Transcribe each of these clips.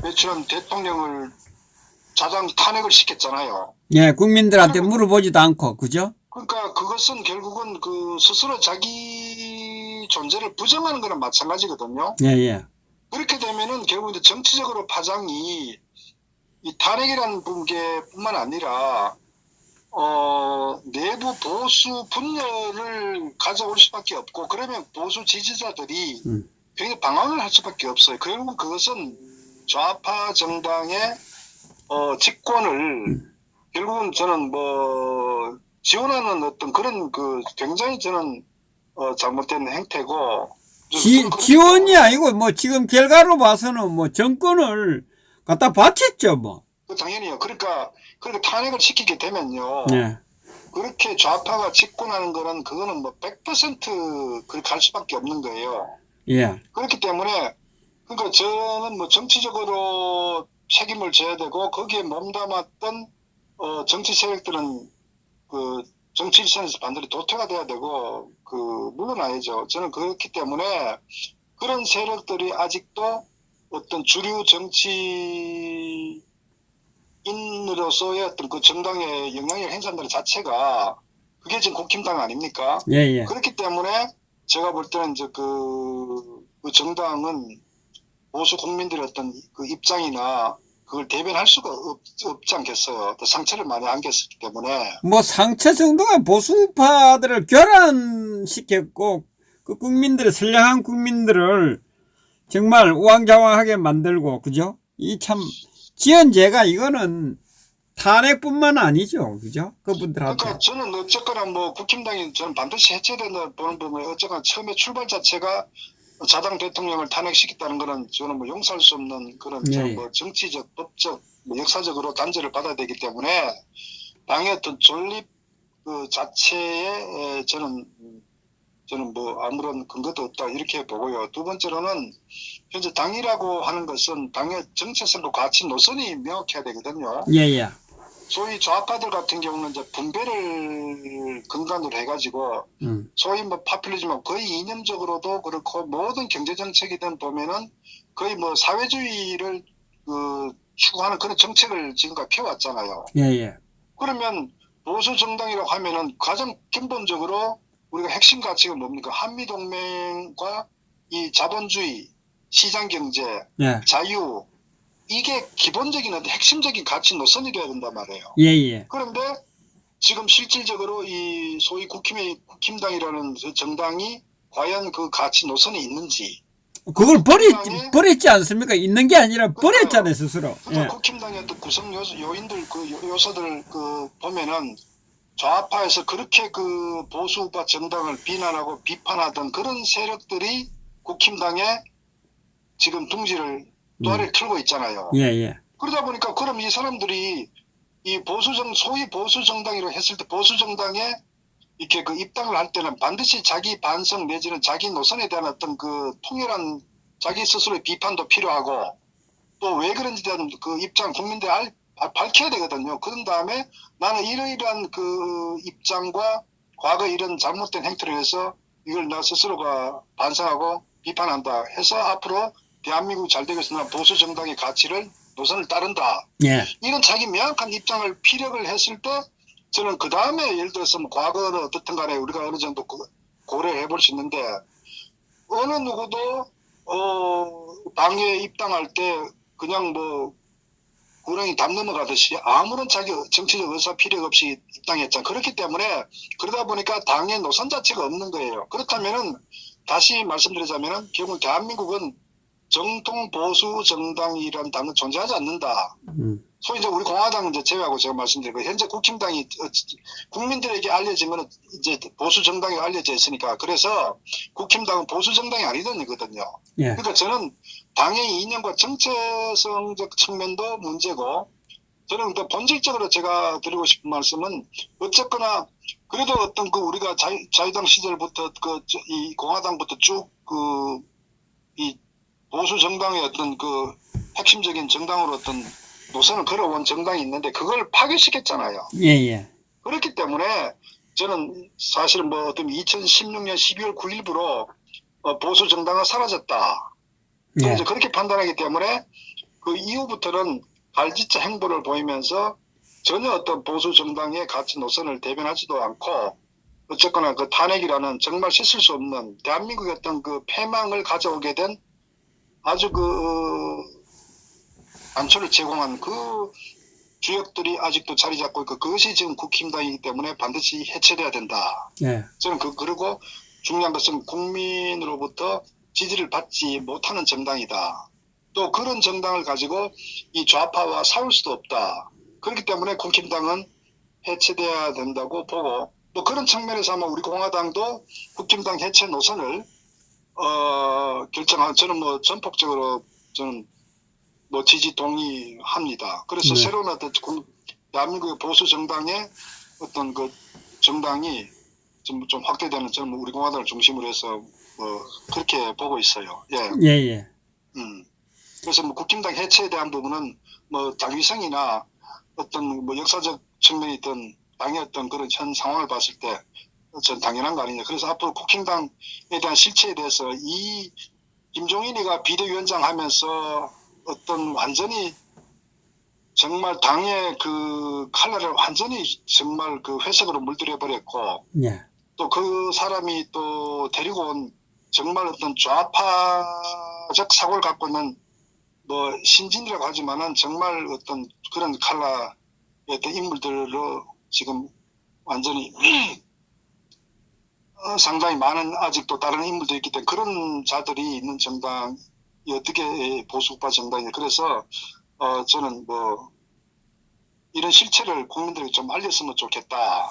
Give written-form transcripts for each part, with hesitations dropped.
배출한 대통령을 자당 탄핵을 시켰잖아요. 예, 국민들한테 물어보지도 않고, 그죠? 그러니까 그것은 결국은 그 스스로 자기 존재를 부정하는 거랑 마찬가지거든요. 예, 예. 그렇게 되면은 결국 이제 정치적으로 파장이 이 탄핵이라는 분께뿐만 아니라 내부 보수 분열을 가져올 수밖에 없고, 그러면 보수 지지자들이 굉장히 방황을 할 수밖에 없어요. 결국 그것은 좌파 정당의 직권을 결국은 저는 뭐 지원하는 어떤 그런 그 굉장히 저는 잘못된 행태고. 지원이 아니고, 뭐, 지금 결과로 봐서는 뭐, 정권을 갖다 바쳤죠, 뭐. 당연히요. 그러니까 탄핵을 시키게 되면요. 예. 그렇게 좌파가 집권하는 거는 그거는 뭐 100% 그렇게 갈 수밖에 없는 거예요. 예. 그렇기 때문에 그러니까 저는 뭐 정치적으로 책임을 져야 되고, 거기에 몸담았던 정치 세력들은 그 정치 일선에서 반드시 도태가 돼야 되고 그 물러나야죠. 저는 그렇기 때문에 그런 세력들이 아직도 어떤 주류 정치인으로서의 어떤 그 정당에 영향을 행사한다는 자체가 그게 지금 국힘당 아닙니까? 예, 예. 그렇기 때문에 제가 볼 때는 이제 그 정당은 보수 국민들의 어떤 그 입장이나 그걸 대변할 수가 없지 않겠어요. 또 상처를 많이 안겼기 때문에. 뭐, 상처 정도가 보수파들을 교란시켰고, 그 국민들의, 선량한 국민들을 정말 우왕좌왕하게 만들고, 그죠? 이 참, 지연제가 이거는 탄핵뿐만 아니죠, 그죠? 그분들한테. 그러니까 저는 어쨌거나 뭐 국힘당이 저는 반드시 해체된다 보는 부분에 어쨌거나 처음에 출발 자체가 자당 대통령을 탄핵시켰다는 거는 저는 뭐 용서할 수 없는 그런 예. 뭐 정치적, 법적, 뭐 역사적으로 단죄를 받아야 되기 때문에 당의 어떤 존립 그 자체에 저는 뭐 아무런 근거도 없다 이렇게 보고요. 두 번째로는 현재 당이라고 하는 것은 당의 정체성과 가치 노선이 명확해야 되거든요. 예, 예. 소위 좌파들 같은 경우는 이제 분배를 근간으로 해가지고 소위 뭐 파퓰리즘은 거의 이념적으로도 그렇고 모든 경제 정책이든 보면은 거의 뭐 사회주의를 그 추구하는 그런 정책을 지금까지 펴왔잖아요. 예, 예. 그러면 보수 정당이라고 하면은 가장 근본적으로 우리가 핵심 가치가 뭡니까? 한미동맹과 이 자본주의, 시장경제, 예. 자유, 이게 기본적인 어떤 핵심적인 가치 노선이 되어야 된단 말이에요. 예, 예. 그런데 지금 실질적으로 이 소위 국힘당이라는 정당이 과연 그 가치 노선이 있는지. 그걸 버렸지 않습니까? 있는 게 아니라 버렸잖아요, 스스로. 그러니까 예. 국힘당의 어떤 구성 요인들, 그 요소들 그 보면은 좌파에서 그렇게 그 보수파 정당을 비난하고 비판하던 그런 세력들이 국힘당에 지금 둥지를 또아리를 틀고 있잖아요. 예, 예. 그러다 보니까 그럼 이 사람들이 이 소위 보수 정당이라고 했을 때 보수 정당에 이렇게 그 입당을 할 때는 반드시 자기 반성 내지는 자기 노선에 대한 어떤 그 통렬한 자기 스스로의 비판도 필요하고 또 왜 그런지 대한 그 입장 국민들이 밝혀야 되거든요. 그런 다음에 나는 이러이러한 그 입장과 과거 이런 잘못된 행태를 해서 이걸 나 스스로가 반성하고 비판한다 해서 앞으로 대한민국 잘 되기 위해서 난 보수 정당의 가치를 노선을 따른다. 예. 이런 자기 명확한 입장을 피력을 했을 때 저는 그 다음에 예를 들어서 뭐 과거는 어떻든 간에 우리가 어느 정도 고려해 볼 수 있는데 어느 누구도 당에 입당할 때 그냥 뭐 구렁이 담 넘어가듯이 아무런 자기 정치적 의사 필요 없이 입당했잖아요. 그렇기 때문에 그러다 보니까 당의 노선 자체가 없는 거예요. 그렇다면은 다시 말씀드리자면은 결국 대한민국은 정통 보수 정당이라는 당은 존재하지 않는다. 소위 이제 우리 공화당 이제 제외하고 제가 말씀드리고 현재 국힘당이 국민들에게 알려지면 이제 보수 정당이 알려져 있으니까 그래서 국힘당은 보수 정당이 아니던 거거든요. 예. 그러니까 저는 당의 이념과 정체성적 측면도 문제고 저는 또 본질적으로 제가 드리고 싶은 말씀은 어쨌거나 그래도 어떤 그 우리가 자유당 시절부터 이 공화당부터 쭉 이 보수 정당의 어떤 그 핵심적인 정당으로 어떤 노선을 걸어온 정당이 있는데 그걸 파괴시켰잖아요. 예, 예. 그렇기 때문에 저는 사실 뭐 어떤 2016년 12월 9일부로 보수 정당은 사라졌다. 저는 예. 이제 그렇게 판단하기 때문에 그 이후부터는 발지차 행보를 보이면서 전혀 어떤 보수 정당의 가치 노선을 대변하지도 않고 어쨌거나 그 탄핵이라는 정말 씻을 수 없는 대한민국의 어떤 그 패망을 가져오게 된 아주 그 단초를 제공한 그 주역들이 아직도 자리 잡고 있고 그것이 지금 국힘당이기 때문에 반드시 해체돼야 된다. 예. 저는 그리고 중요한 것은 국민으로부터 지지를 받지 못하는 정당이다. 또 그런 정당을 가지고 이 좌파와 싸울 수도 없다. 그렇기 때문에 국힘당은 해체돼야 된다고 보고 또 그런 측면에서 아마 우리 공화당도 국힘당 해체 노선을 결정한 저는 뭐 전폭적으로 저는 뭐 지지 동의합니다. 그래서 네. 새로운 어떤 대한민국의 보수 정당의 어떤 그 정당이 좀 확대되는 저는 우리 공화당을 중심으로 해서 그렇게 보고 있어요. 예. 예, 예. 그래서 뭐 국힘당 해체에 대한 부분은 뭐 당위성이나 어떤 뭐 역사적 측면이 있던 당의 어떤 그런 현 상황을 봤을 때 전 당연한 거 아니냐. 그래서 앞으로 국힘당에 대한 실체에 대해서 이 김종인이가 비대위원장 하면서 어떤 완전히 정말 당의 그 칼날을 완전히 정말 그 회색으로 물들여 버렸고 예. 또 그 사람이 또 데리고 온 정말 어떤 좌파적 사고를 갖고 있는 뭐 신진이라고 하지만은 정말 어떤 그런 칼라의 어떤 인물들로 지금 완전히 상당히 많은 아직도 다른 인물들이 있기 때문에 그런 자들이 있는 정당이 어떻게 보수파 정당이냐. 그래서 저는 뭐 이런 실체를 국민들에게 좀 알렸으면 좋겠다.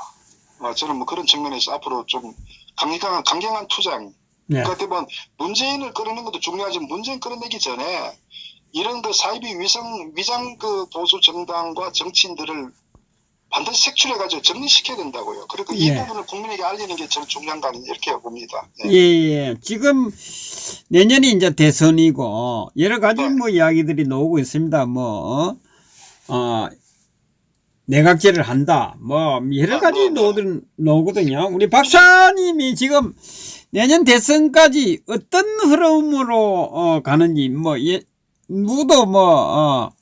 저는 뭐 그런 측면에서 앞으로 좀 강경한 투쟁. 예. 그때 보면 문재인을 끌어내는 것도 중요하지만 문재인 끌어내기 전에 이런 그 사이비 위장 그 보수 정당과 정치인들을 반드시 색출해가지고 정리시켜야 된다고요. 그리고 이 예. 부분을 국민에게 알리는 게 저는 중요한 거 아니냐 이렇게 봅니다. 예, 예. 지금 내년이 이제 대선이고 여러 가지 네. 뭐 이야기들이 나오고 있습니다. 뭐, 내각제를 한다. 뭐, 여러 가지 나오거든요. 우리 박사님이 지금 내년 대선까지 어떤 흐름으로 가는지 뭐, 누구도 뭐,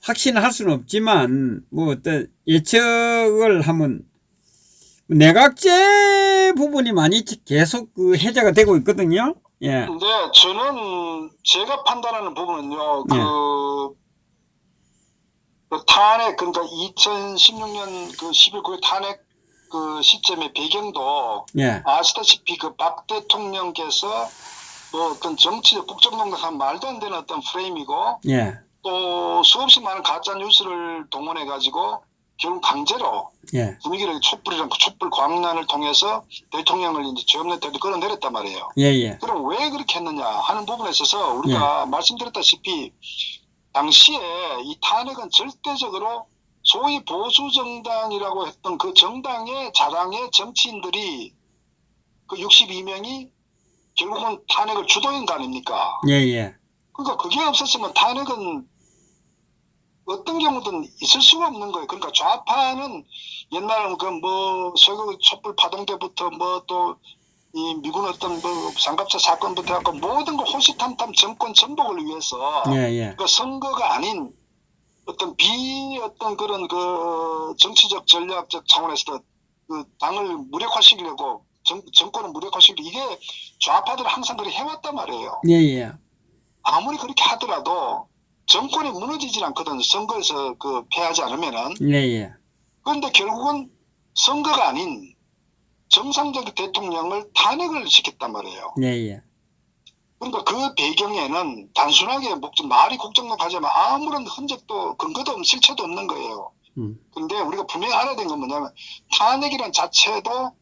확신할 수는 없지만 뭐 어떤 예측을 하면 내각제 부분이 많이 계속 그 해제가 되고 있거든요. 예. 근데 저는 제가 판단하는 부분은요. 그 탄핵 그러니까 2016년 그 11, 9일 탄핵 그 시점의 배경도 예. 아시다시피 그 박 대통령께서 뭐 어떤 정치적 국정농단 말도 안 되는 어떤 프레임이고 예. 또 수없이 많은 가짜 뉴스를 동원해 가지고 결국 강제로 예. 분위기를 촛불 광란을 통해서 대통령을 이제 죄 없는 데도 끌어내렸단 말이에요. 예, 예. 그럼 왜 그렇게 했느냐 하는 부분에 있어서 우리가 말씀드렸다시피 당시에 이 탄핵은 절대적으로 소위 보수 정당이라고 했던 그 정당의 자당의 정치인들이 그 62명이 결국은 탄핵을 주도한 거 아닙니까? 예, 예. 그러니까 그게 없었으면 탄핵은 어떤 경우든 있을 수가 없는 거예요. 그러니까 좌파는 옛날에 그 뭐 서구 촛불 파동 때부터 뭐 또 이 미군 어떤 뭐 장갑차 사건부터 해갖고 모든 거 호시탐탐 정권 전복을 위해서 예, 예. 그 선거가 아닌 어떤 어떤 그런 그 정치적 전략적 차원에서 그 당을 무력화시키려고 정권을 무력화시키려고 이게 좌파들은 항상 그렇게 해왔단 말이에요. 예, 예. 아무리 그렇게 하더라도 정권이 무너지질 않거든. 선거에서 그 패하지 않으면은. 예, 예. 그런데 결국은 선거가 아닌 정상적 대통령을 탄핵을 시켰단 말이에요. 예, 예. 그러니까 그 배경에는 단순하게 말이 국정농단 하자면 아무런 흔적도 근거도 없는 실체도 없는 거예요. 근데 우리가 분명히 알아야 되는 건 뭐냐면 탄핵이란 자체도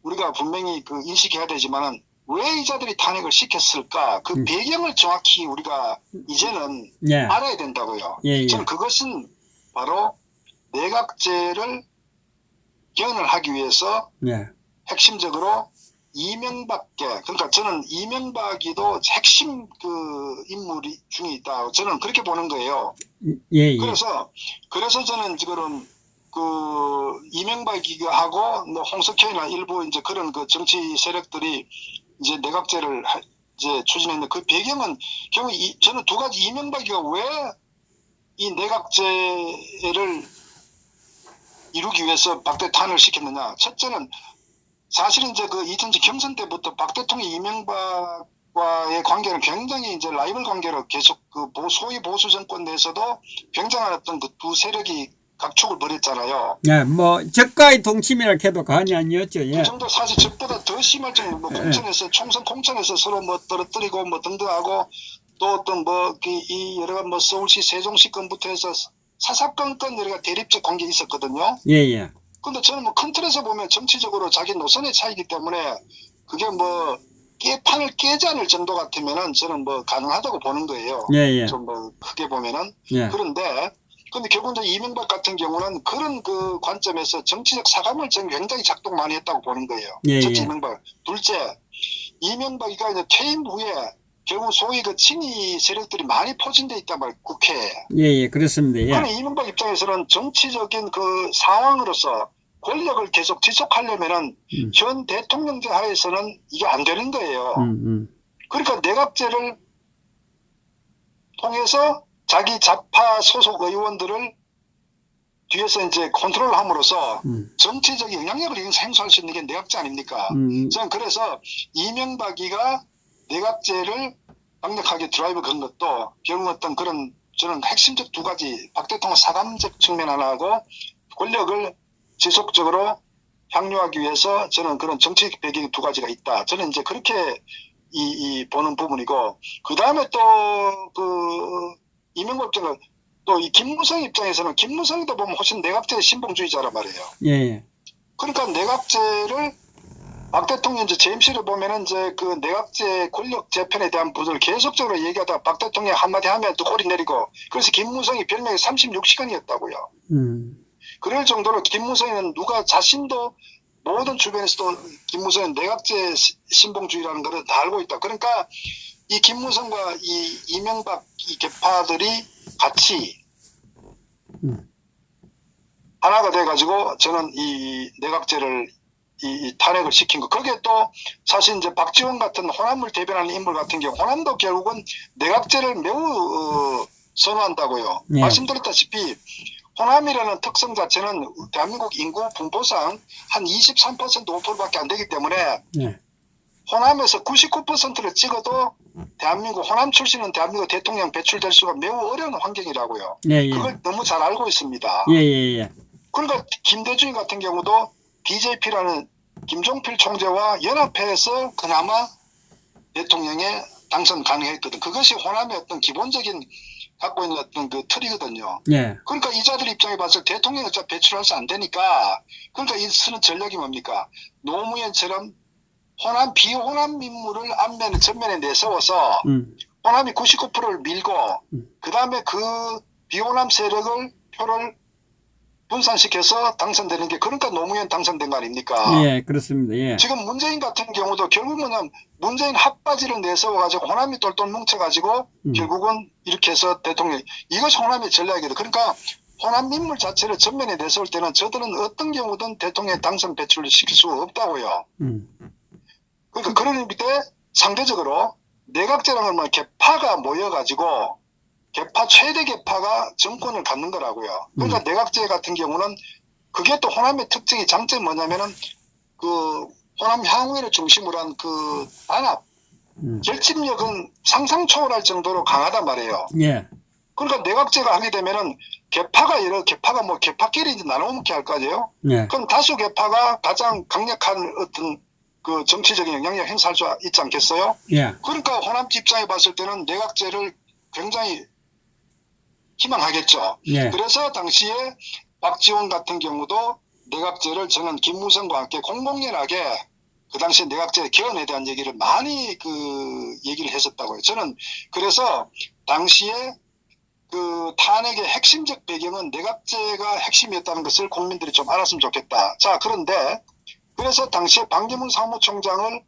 우리가 분명히 그 인식해야 되지만은 왜 이자들이 탄핵을 시켰을까? 그 배경을 정확히 우리가 이제는 예. 알아야 된다고요. 예, 예. 저는 그것은 바로 내각제를 개헌을 하기 위해서 예. 핵심적으로 이명박계, 그러니까 저는 이명박이도 핵심 그 인물이 중에 있다. 저는 그렇게 보는 거예요. 예, 예. 그래서 저는 지금 그 이명박이하고 뭐 홍석현이나 일부 이제 그런 그 정치 세력들이 이제 내각제를 이제 추진했는데 그 배경은 결국 저는 두 가지 이명박이가 왜 이 내각제를 이루기 위해서 박 대통령을 시켰느냐? 첫째는 사실은 이제 그 2000년 경선 때부터 박 대통령 이명박과의 관계는 굉장히 이제 라이벌 관계로 계속 그 소위 보수 정권 내에서도 굉장한 어떤 그 두 세력이 각축을 벌였잖아요. 예, 뭐 적가의 동침이라 해도 과언이 아니었죠. 예. 그 정도 사실 적보다 더 심할 정도 뭐 공천에서 총선 공천에서 서로 뭐 떨어뜨리고 뭐 등등하고 또 어떤 뭐 이 여러 뭐 서울시 세종시 건부터 해서 사사건건 여러 가지 대립적 관계 있었거든요. 예, 예. 근데 저는 뭐 큰 틀에서 보면 정치적으로 자기 노선의 차이기 때문에 그게 뭐 판을 깨지 않을 정도 같으면은 저는 뭐 가능하다고 보는 거예요. 예, 예. 좀 뭐 크게 보면은. 예. 그런데 근데 결국 이제 이명박 같은 경우는 그런 그 관점에서 정치적 사감을 저는 굉장히 작동 많이 했다고 보는 거예요. 예, 첫째 예. 이명박. 둘째, 이명박이가 이제 퇴임 후에 결국 소위 그 친이 세력들이 많이 포진돼 있단 말이에요. 국회에. 예, 예, 그렇습니다. 예. 그럼 이명박 입장에서는 정치적인 그 상황으로서 권력을 계속 지속하려면은 현 대통령제 하에서는 이게 안 되는 거예요. 그러니까 내각제를 통해서 자기 좌파 소속 의원들을 뒤에서 이제 컨트롤 함으로써 정치적 영향력을 행사할 수 있는 게 내각제 아닙니까? 저는 그래서 이명박이가 내각제를 강력하게 드라이브 건 것도 결국 어떤 그런 저는 핵심적 두 가지 박 대통령 사감적 측면 하나하고 권력을 지속적으로 향유하기 위해서 저는 그런 정치적 배경 두 가지가 있다. 저는 이제 그렇게 보는 부분이고 그 다음에 또 그 이명박 입장은 또 이 김무성 입장에서는 김무성도 보면 훨씬 내각제 신봉주의자란 말이에요. 예. 그러니까 내각제를 박 대통령 이제 재임시를 보면은 이제 그 내각제 권력 재편에 대한 부분을 계속적으로 얘기하다가 박 대통령이 한마디 하면 또 꼬리 내리고 그래서 김무성이 별명이 36시간이었다고요. 그럴 정도로 김무성은 누가 자신도 모든 주변에서도 김무성은 내각제 신봉주의라는 것을 다 알고 있다. 그러니까 이 김무성과 이 이명박 이 개파들이 같이 하나가 돼가지고 저는 이 내각제를 이 탄핵을 시킨 거. 거기에 또 사실 이제 박지원 같은 호남을 대변하는 인물 같은 경우 호남도 결국은 내각제를 매우 선호한다고요. 예. 말씀드렸다시피 호남이라는 특성 자체는 대한민국 인구 분포상 한 23% 5%밖에 안 되기 때문에 예. 호남에서 99%를 찍어도 대한민국 호남 출신은 대한민국 대통령 배출될 수가 매우 어려운 환경이라고요. 예, 예. 그걸 너무 잘 알고 있습니다. 예, 예, 예. 그러니까 김대중 같은 경우도 BJP라는 김종필 총재와 연합해서 그나마 대통령에 당선 가능했거든. 그것이 호남의 어떤 기본적인 갖고 있는 어떤 그 틀이거든요. 예. 그러니까 이자들 입장에 봐서 대통령 어차피 배출할 수 안 되니까 그러니까 이 쓰는 전략이 뭡니까? 노무현처럼 호남 비호남 인물을 전면에 내세워서 호남이 99%를 밀고 그 다음에 그 비호남 세력을 표를 분산시켜서 당선되는 게 그러니까 노무현 당선된 거 아닙니까? 예, 그렇습니다. 예. 지금 문재인 같은 경우도 결국은 문재인 핫바지를 내세워가지고 호남이 똘똘 뭉쳐가지고 결국은 이렇게 해서 대통령 이것이 호남의 전략이거든. 그러니까 호남 인물 자체를 전면에 내세울 때는 저들은 어떤 경우든 대통령 당선 배출을 시킬 수 없다고요. 그러니까 그런 의미 때 상대적으로 내각제라는 건 개파가 모여가지고 개파 최대 개파가 정권을 갖는 거라고요. 그러니까 내각제 같은 경우는 그게 또 호남의 특징이 장점이 뭐냐면은 그 호남 향후회를 중심으로 한 그 단합 결집력은 상상 초월할 정도로 강하단 말이에요. 예. 그러니까 내각제가 하게 되면은 개파가 여러 개파가 뭐 개파끼리 이제 나눠먹게 할 거 아니에요. 예. 그럼 다수 개파가 가장 강력한 어떤 그 정치적인 영향력 행사할 수 있지 않겠어요? 예. 그러니까 호남 입장에 봤을 때는 내각제를 굉장히 희망하겠죠. 예. 그래서 당시에 박지원 같은 경우도 내각제를 저는 김무성과 함께 공공연하게 그 당시에 내각제 개헌에 대한 얘기를 많이 얘기를 했었다고요. 저는 그래서 당시에 그 탄핵의 핵심적 배경은 내각제가 핵심이었다는 것을 국민들이 좀 알았으면 좋겠다. 자, 그런데 그래서 당시에 반기문 사무총장을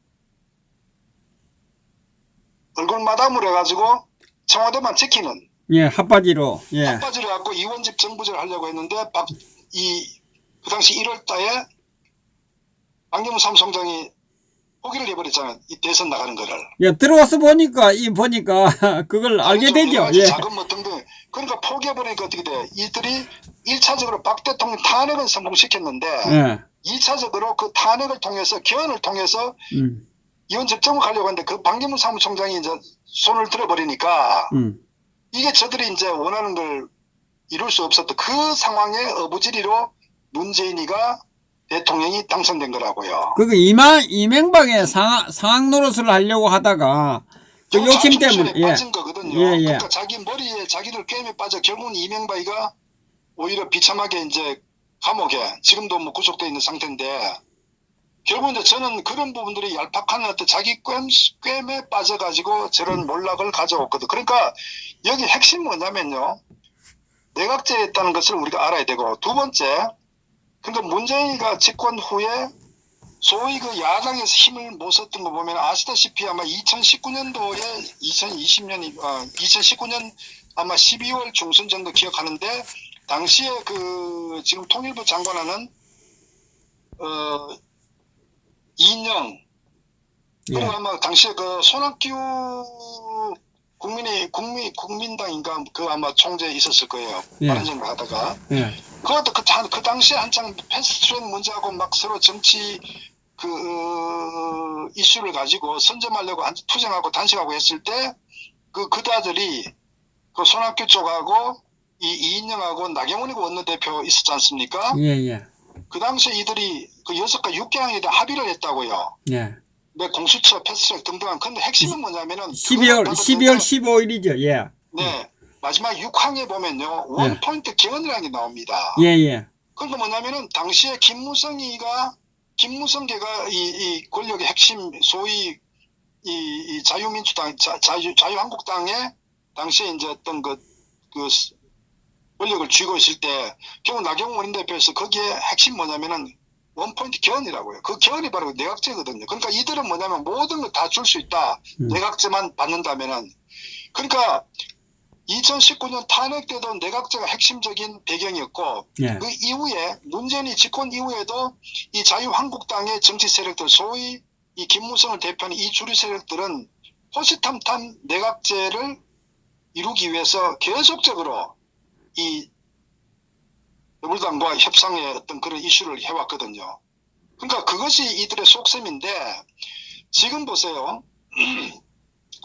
얼굴마담으로 해가지고 청와대만 지키는 예, 핫바지로. 예. 핫바지를 갖고 이원집 정부제를 하려고 했는데 그 당시 1월 달에 반기문 사무총장이 포기를 해버렸잖아요. 이 대선 나가는 거를. 예, 들어와서 보니까 그걸 알게 그렇죠. 되죠. 여러 가지 예. 자금 뭐 등등 그러니까 포기해버리니까 어떻게 돼? 이들이 1차적으로 박 대통령 탄핵은 성공시켰는데 예. 2차적으로 그 탄핵을 통해서 개헌을 통해서 이원 접점을 가려고 하는데 그 반기문 사무총장이 이제 손을 들어버리니까 이게 저들이 이제 원하는 걸 이룰 수 없었던 그 상황의 어부지리로 문재인이가 대통령이 당선된 거라고요. 그거 이명박의 상황 노릇을 하려고 하다가 그 욕심 때문에 빠진 거거든요. 예, 예. 그러니까 자기 머리에 자기들 게임에 빠져 결국은 이명박이가 오히려 비참하게 이제 감옥에 지금도 뭐 구속돼 있는 상태인데 결국 이제 저는 그런 부분들이 얄팍한 어떤 자기 꿰매 빠져가지고 저런 몰락을 가져왔거든. 그러니까 여기 핵심 뭐냐면요. 내각제였다는 것을 우리가 알아야 되고 두 번째 그러니까 문재인이가 집권 후에 소위 그 야당에서 힘을 못 썼던 거 보면 아시다시피 아마 2019년도에 2019년 아마 12월 중순 정도 기억하는데 당시에 그 지금 통일부 장관하는 이인영 그리고 아마 당시에 그 손학규 국민당인가 그 아마 총재 있었을 거예요. 바른정당 하다가 그것도 그 당시에 한창 패스트트랙 문제하고 막 서로 정치 그 이슈를 가지고 선점하려고 투쟁하고 단식하고 했을 때 그 그다들이 그 손학규 쪽하고 이인영하고 나경원이고 원내대표 있었지 않습니까? 그 당시에 이들이 그 6가 6개항에 대한 합의를 했다고요. 네, 공수처 패스트트랙 등등한. 근데 핵심은 뭐냐면은 12월 15일이죠. 네. 마지막 6항에 보면요. 원포인트 개헌이라는 게 나옵니다. 그러니까 뭐냐면은 당시에 김무성계가 이 권력의 핵심 소위 이 자유민주당 자유한국당의 당시에 이제 어떤 그 권력을 쥐고 있을 때 결국 나경원 원내대표에서 거기에 핵심 뭐냐면은 원포인트 개헌이라고요. 그 개헌이 바로 내각제거든요. 그러니까 이들은 뭐냐면 모든 걸 다 줄 수 있다. 내각제만 받는다면은. 그러니까 2019년 탄핵 때도 내각제가 핵심적인 배경이었고 그 이후에 문재인이 집권 이후에도 이 자유한국당의 정치 세력들 소위 이 김무성을 대표하는 이 주류 세력들은 호시탐탐 내각제를 이루기 위해서 계속적으로 이 더불어당과 협상의 어떤 그런 이슈를 해왔거든요. 그러니까 그것이 이들의 속셈인데 지금 보세요.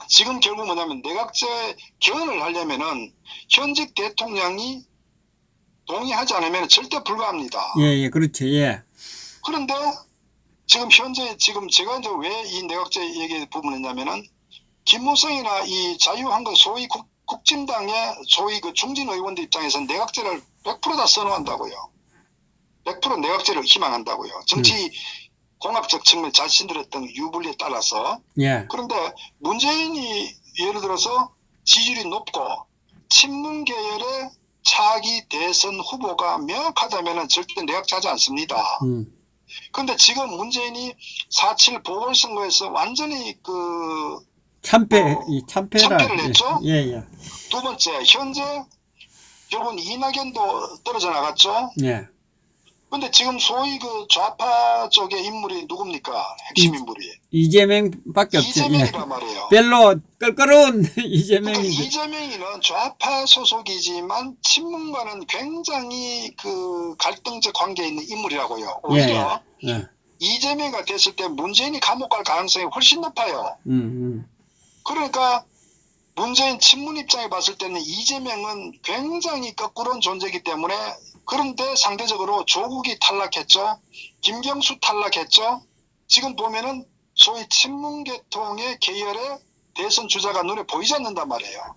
지금 결국 뭐냐면 내각제 개헌을 하려면은 현직 대통령이 동의하지 않으면 절대 불가합니다. 그렇죠. 그런데 지금 현재 제가 이제 왜 이 내각제 얘기 부분을 했냐면은 김무성이나 이 자유한국 소위 국진당의 소위 그 중진 의원들 입장에서는 내각제를 100% 다 선호한다고요. 100% 내각제를 희망한다고요. 정치 공학적 측면 자신들의 어떤 유불리에 따라서. 그런데 문재인이 예를 들어서 지지율이 높고 친문 계열의 차기 대선 후보가 명확하다면 절대 내각제하지 않습니다. 그런데 지금 문재인이 4.7 보궐선거에서 완전히 그 참패를 했죠. 두 번째 현재 결국은 이낙연도 떨어져 나갔죠. 근데 지금 소위 그 좌파 쪽의 인물이 누굽니까? 핵심 인물이. 이재명밖에 없죠. 이재명이란 말이에요. 별로 껄끄러운 이재명이. 그러니까 이재명이는 좌파 소속이지만 친문과는 굉장히 그 갈등적 관계에 있는 인물이라고요. 오히려 이재명이가 됐을 때 문재인이 감옥 갈 가능성이 훨씬 높아요. 그러니까 문재인 친문 입장에 봤을 때는 이재명은 굉장히 거꾸로운 존재이기 때문에 그런데 상대적으로 조국이 탈락했죠. 김경수 탈락했죠. 지금 보면은 소위 친문계통의 계열의 대선 주자가 눈에 보이지 않는단 말이에요.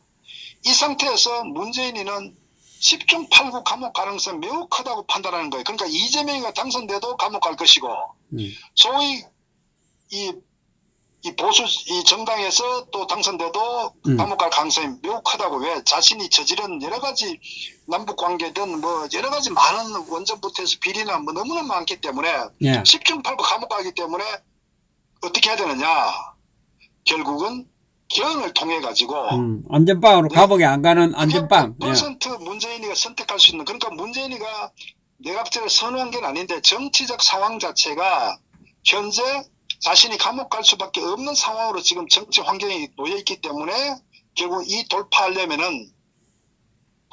이 상태에서 문재인이는 10중 8구 감옥 가능성이 매우 크다고 판단하는 거예요. 그러니까 이재명이가 당선돼도 감옥 갈 것이고 소위 이 보수 이 정당에서 또 당선돼도 감옥 갈 가능성이 매우 크다고. 왜? 자신이 저지른 여러 가지 남북 관계든 뭐 여러 가지 많은 원전부터 해서 비리나 뭐 너무나 많기 때문에 10중 8구 감옥 가기 때문에 어떻게 해야 되느냐? 결국은 개헌을 통해 가지고 안전빵으로 감옥에 안 가는 안전빵. 100% 문재인이가 선택할 수 있는. 그러니까 문재인이가 내각제를 선호한 게 아닌데 정치적 상황 자체가 현재 자신이 감옥 갈 수밖에 없는 상황으로 지금 정치 환경이 놓여 있기 때문에 결국 이 돌파하려면은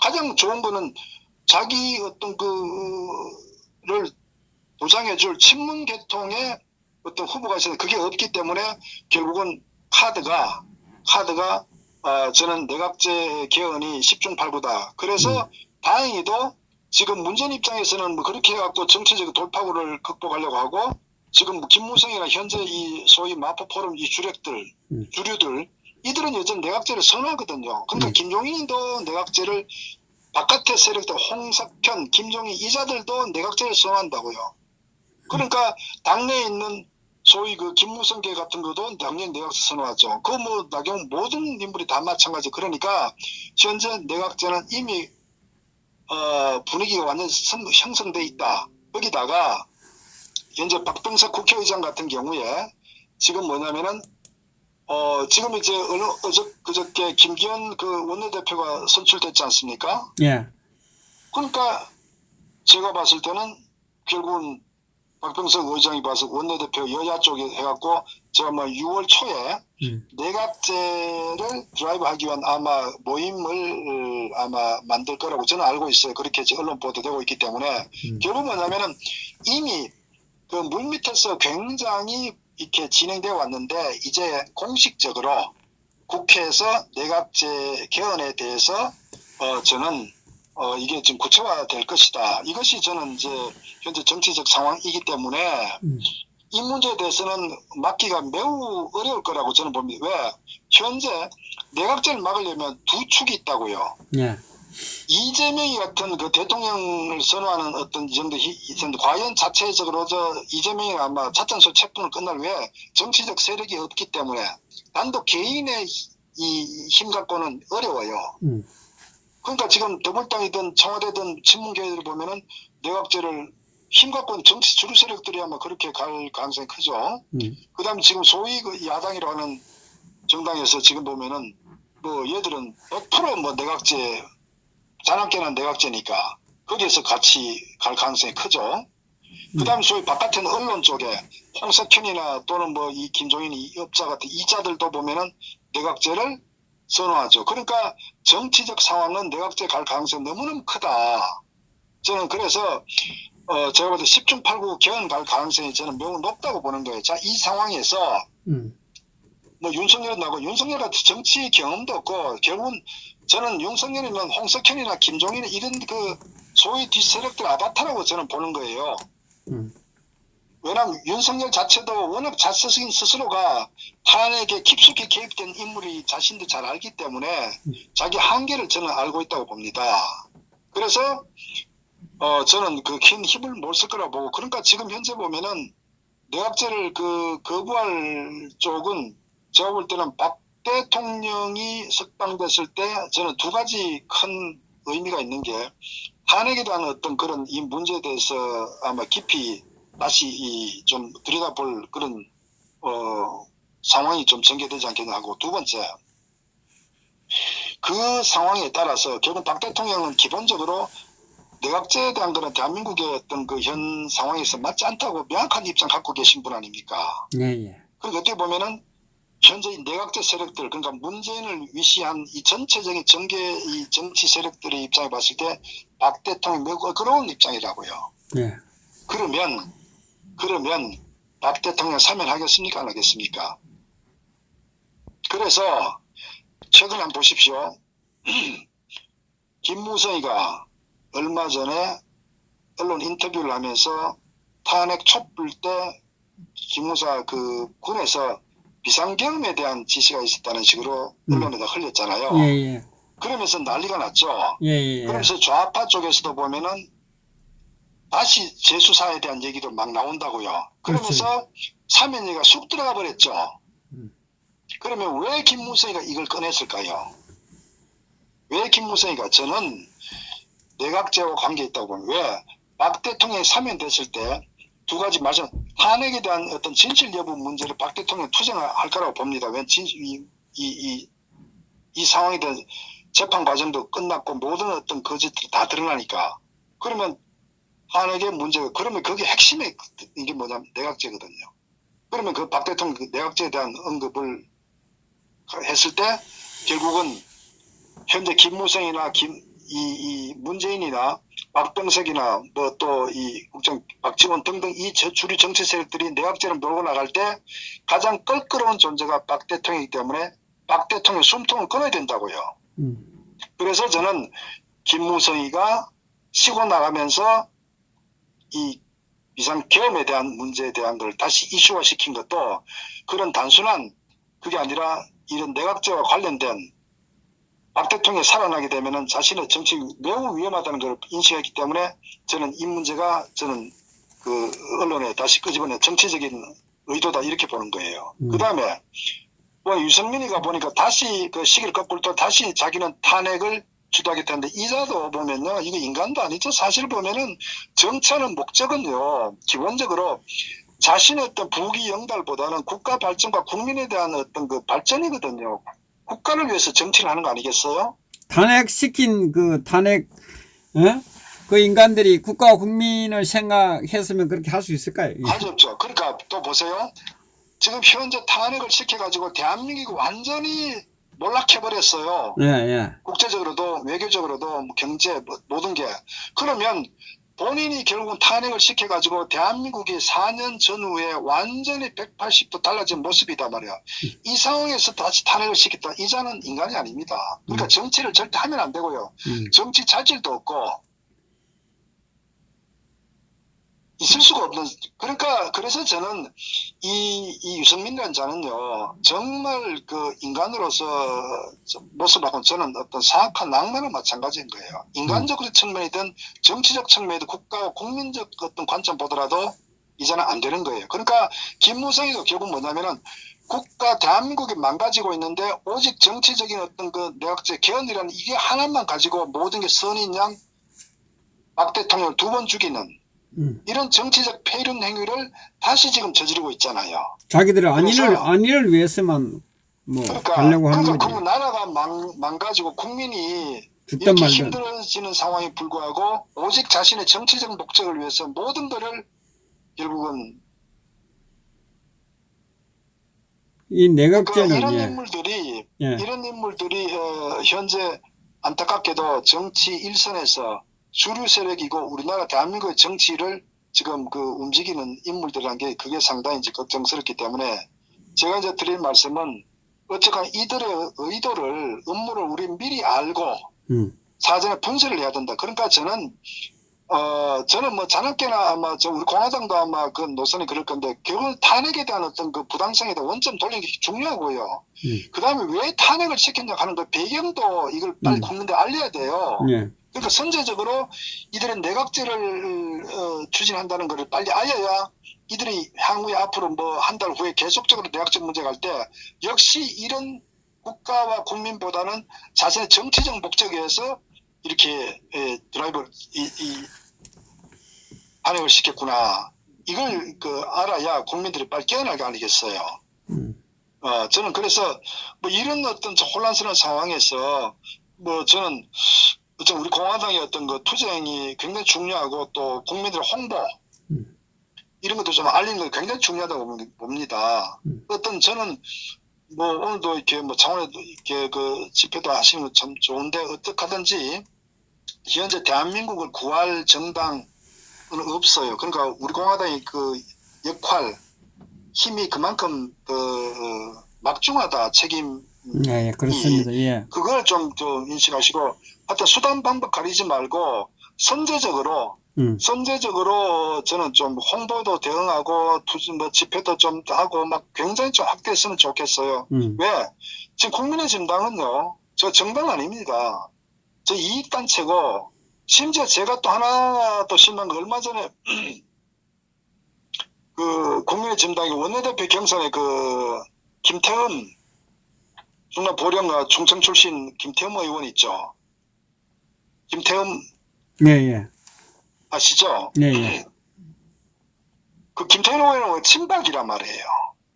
가장 좋은 거는 자기 어떤 그를 보장해줄 친문 계통의 어떤 후보가 있어요. 그게 없기 때문에 결국은 카드가 저는 내각제 개헌이 10중 8구다. 그래서 다행히도 지금 문재인 입장에서는 뭐 그렇게 해갖고 정치적 돌파구를 극복하려고 하고 지금 김무성이나 현재 이 소위 마포 포럼 이 주류들 이들은 여전히 내각제를 선호하거든요. 그러니까 김종인도 내각제를 바깥의 세력들 홍석현, 김종인 이자들도 내각제를 선호한다고요. 그러니까 당내에 있는 소위 그 김무성계 같은 것도 당연히 내각제 선호하죠. 그 뭐 나경 모든 인물이 다 마찬가지. 그러니까 현재 내각제는 이미 분위기가 완전히 형성돼 있다. 거기다가 현재 박병석 국회의장 같은 경우에 지금 뭐냐면은 지금 이제 그저께 김기현 그 원내대표가 선출됐지 않습니까? 예. 그러니까 제가 봤을 때는 결국은 박병석 의장이 봐서 원내대표 여야 쪽에 해갖고 제가 뭐 6월 초에 내각제를 드라이브하기 위한 아마 모임을 아마 만들 거라고 저는 알고 있어요. 그렇게 언론 보도되고 있기 때문에 결국 뭐냐면은 이미 그 물밑에서 굉장히 이렇게 진행되어 왔는데 이제 공식적으로 국회에서 내각제 개헌에 대해서 저는 이게 지금 구체화될 것이다. 이것이 저는 이제 현재 정치적 상황이기 때문에 이 문제에 대해서는 막기가 매우 어려울 거라고 저는 봅니다. 왜? 현재 내각제를 막으려면 두 축이 있다고요. 예. 이재명이 같은 그 대통령을 선호하는 어떤 이 정도 과연 자체적으로 이재명이 아마 찻잔소 책분을 끝날 왜 정치적 세력이 없기 때문에 단독 개인의 이 힘 갖고는 어려워요. 그러니까 지금 더불어당이든 청와대든 친문계를 보면은 내각제를 힘 갖고는 정치 주류 세력들이 아마 그렇게 갈 가능성이 크죠. 그다음에 지금 소위 그 야당이라고 하는 정당에서 지금 보면은 뭐 얘들은 100% 내각제 자나깨나 내각제니까 거기에서 같이 갈 가능성이 크죠. 그다음에 소위 바깥에 언론 쪽에 홍석현이나 또는 뭐 이 김종인 이 업자 같은 이자들도 보면은 내각제를 선호하죠. 그러니까 정치적 상황은 내각제 갈 가능성이 너무너무 크다. 저는 그래서 제가 볼 때 10중 8구 개헌 갈 가능성이 저는 매우 높다고 보는 거예요. 자, 이 상황에서 뭐 윤석열은 나고 윤석열 같은 정치 경험도 없고 결국은 저는 윤석열이면 홍석현이나 김종인 이런 그 소위 뒷세력들 아바타라고 저는 보는 거예요. 왜냐하면 윤석열 자체도 워낙 자스신 스스로가 탄핵에 깊숙이 개입된 인물이 자신도 잘 알기 때문에 자기 한계를 저는 알고 있다고 봅니다. 그래서 저는 그 큰 힘을 못 쓸 거라고 보고 그러니까 지금 현재 보면은 내각제를 거부할 쪽은 제가 볼 때는 박 대통령이 석방됐을 때 저는 두 가지 큰 의미가 있는 게 탄핵에 대한 어떤 그런 이 문제에 대해서 아마 깊이 다시 좀 들여다볼 그런 상황이 좀 전개되지 않겠나 하고 두 번째 그 상황에 따라서 결국 박 대통령은 기본적으로 내각제에 대한 그런 대한민국의 어떤 그 현 상황에서 맞지 않다고 명확한 입장 갖고 계신 분 아닙니까? 예. 그러니까 어떻게 보면은 현재 내각제 세력들 그러니까 문재인을 위시한 이 전체적인 이 정치 세력들의 입장에 봤을 때 박 대통령이 매우 어그러운 입장이라고요. 예. 그러면 박 대통령 사면하겠습니까? 안 하겠습니까? 그래서 최근에 한번 보십시오. 김무성이가 얼마 전에 언론 인터뷰를 하면서 탄핵 촛불 때 김무사 그 군에서 비상경험에 대한 지시가 있었다는 식으로 언론에다 흘렸잖아요. 예. 그러면서 난리가 났죠. 예. 그러면서 좌파 쪽에서도 보면은 다시 재수사에 대한 얘기도 막 나온다고요. 그러면서 사면위가 쑥 들어가 버렸죠. 그러면 왜 김무성이가 이걸 꺼냈을까요? 왜 김무성이가 저는 내각제와 관계 있다고 보면 왜 박 대통령이 사면됐을 때 두 가지 말씀 탄핵에 대한 어떤 진실 여부 문제를 박 대통령이 투쟁할 거라고 봅니다. 왜 이 상황에 대한 재판 과정도 끝났고 모든 어떤 거짓들이 다 드러나니까 그러면 탄핵의 문제가 그러면 그게 핵심의 이게 뭐냐면 내각제거든요. 그러면 그 박 대통령 그 내각제에 대한 언급을 했을 때 결국은 현재 김무성이나 이 문재인이나 박병석이나 뭐 또 이 박지원 등등 이 주류 정치 세력들이 내각제를 몰고 나갈 때 가장 껄끄러운 존재가 박 대통령이기 때문에 박 대통령 숨통을 끊어야 된다고요. 그래서 저는 김무성이가 쉬고 나가면서 이 비상계엄에 대한 문제에 대한 걸 다시 이슈화 시킨 것도 그런 단순한 그게 아니라 이런 내각제와 관련된 박 대통령이 살아나게 되면은 자신의 정치 매우 위험하다는 걸 인식했기 때문에 저는 이 문제가 저는 그 언론에 다시 끄집어내 정치적인 의도다 이렇게 보는 거예요. 그 다음에 뭐 유승민이가 보니까 다시 그 시기를 거꾸로 또 다시 자기는 탄핵을 주도하겠다는데 이자도 보면요 이거 인간도 아니죠. 사실 보면은 정치하는 목적은요 기본적으로 자신의 어떤 부귀 영달보다는 국가 발전과 국민에 대한 어떤 그 발전이거든요. 국가를 위해서 정치를 하는 거 아니겠어요? 탄핵시킨 그 탄핵, 그 인간들이 국가와 국민을 생각했으면 그렇게 할 수 있을까요? 할 수 없죠. 그러니까 또 보세요. 지금 현재 탄핵을 시켜가지고 대한민국이 완전히 몰락해버렸어요. 예, 예. 국제적으로도 외교적으로도 뭐 경제 모든 게. 그러면 본인이 결국은 탄핵을 시켜가지고 대한민국이 4년 전후에 완전히 180도 달라진 모습이다 말이야. 이 상황에서 다시 탄핵을 시켰다. 이자는 인간이 아닙니다. 그러니까 정치를 절대 하면 안 되고요. 정치 자질도 없고 있을 수가 없는. 그러니까 그래서 저는 이 유승민이라는 자는요 정말 그 인간으로서 모습하고는 저는 어떤 사악한 낭만은 마찬가지인 거예요. 인간적으로 측면이든 정치적 측면이든 국가와 국민적 어떤 관점 보더라도 이제는 안 되는 거예요. 그러니까 김무성이도 결국 뭐냐면은 국가 대한민국이 망가지고 있는데 오직 정치적인 어떤 그 내각제 개헌이라는 이게 하나만 가지고 모든 게 선인 양 박 대통령을 2번 죽이는 이런 정치적 폐륜 행위를 다시 지금 저지르고 있잖아요. 자기들은 안위를 위해서만 뭐 그러니까, 하려고 하는 거지. 그 나라가 망가지고 국민이 죽든 이렇게 말든. 힘들어지는 상황에 불구하고 오직 자신의 정치적 목적을 위해서 모든 것을 결국은 이 내각제는 이런 인물들이 현재 안타깝게도 정치 일선에서 주류 세력이고 우리나라 대한민국의 정치를 지금 그 움직이는 인물들이란 게 그게 상당히 이제 걱정스럽기 때문에 제가 이제 드릴 말씀은 어쨌건 이들의 의도를 음모를 우리 미리 알고 사전에 분석을 해야 된다. 그러니까 저는 뭐 자나깨나 아마 우리 공화당도 아마 그 노선이 그럴 건데 결국 탄핵에 대한 어떤 그 부당성에 대한 원점 돌리는 게 중요하고요. 그 다음에 왜 탄핵을 시켰냐 하는 그 배경도 이걸 빨리 국민들 알려야 돼요. 그러니까 선제적으로 이들은 내각제를 추진한다는 것을 빨리 알려야 이들이 향후에 앞으로 뭐 한 달 후에 계속적으로 내각제 문제가 갈 때 역시 이런 국가와 국민보다는 자신의 정치적 목적에 의해서 이렇게 드라이브를 탄핵을 시켰구나. 이걸 알아야 국민들이 빨리 깨어날 거 아니겠어요. 저는 그래서 뭐 이런 어떤 혼란스러운 상황에서 뭐 저는 우리 공화당의 어떤 그 투쟁이 굉장히 중요하고 또 국민들의 홍보 이런 것도 좀 알리는 게 굉장히 중요하다고 봅니다. 어떤 저는 뭐 오늘도 이렇게 뭐 창원에도 이렇게 그 집회도 하시는 거 참 좋은데 어떡하든지 현재 대한민국을 구할 정당은 없어요. 그러니까 우리 공화당의 그 역할 힘이 그만큼 막중하다 책임. 예, 그렇습니다. 예. 그걸 좀 인식하시고 하여튼 수단 방법 가리지 말고 선제적으로 저는 좀 홍보도 대응하고 뭐 집회도 좀 하고 막 굉장히 좀 확대했으면 좋겠어요. 왜? 지금 국민의힘당은요 저 정당 아닙니다. 저 이익단체고 심지어 제가 또 하나 더 심한 거 얼마 전에 그 국민의힘당의 원내대표 경선에 그 김태흠 중남 보령 충청 출신 김태흠 의원 있죠. 김태흠 예. 아시죠? 예. 그 김태흠 의원은 친박이란 말이에요.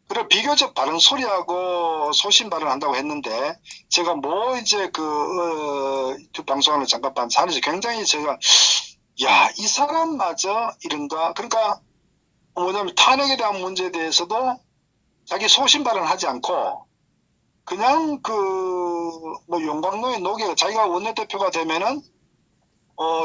그리고 비교적 바른 소리하고 소신 발언한다고 했는데 제가 뭐 이제 그 방송하는 잠깐 반사하면서 굉장히 제가 이 사람마저 이런가. 그러니까 뭐냐면 탄핵에 대한 문제에 대해서도 자기 소신 발언하지 않고 그냥 뭐 용광로에 녹여 자기가 원내대표가 되면은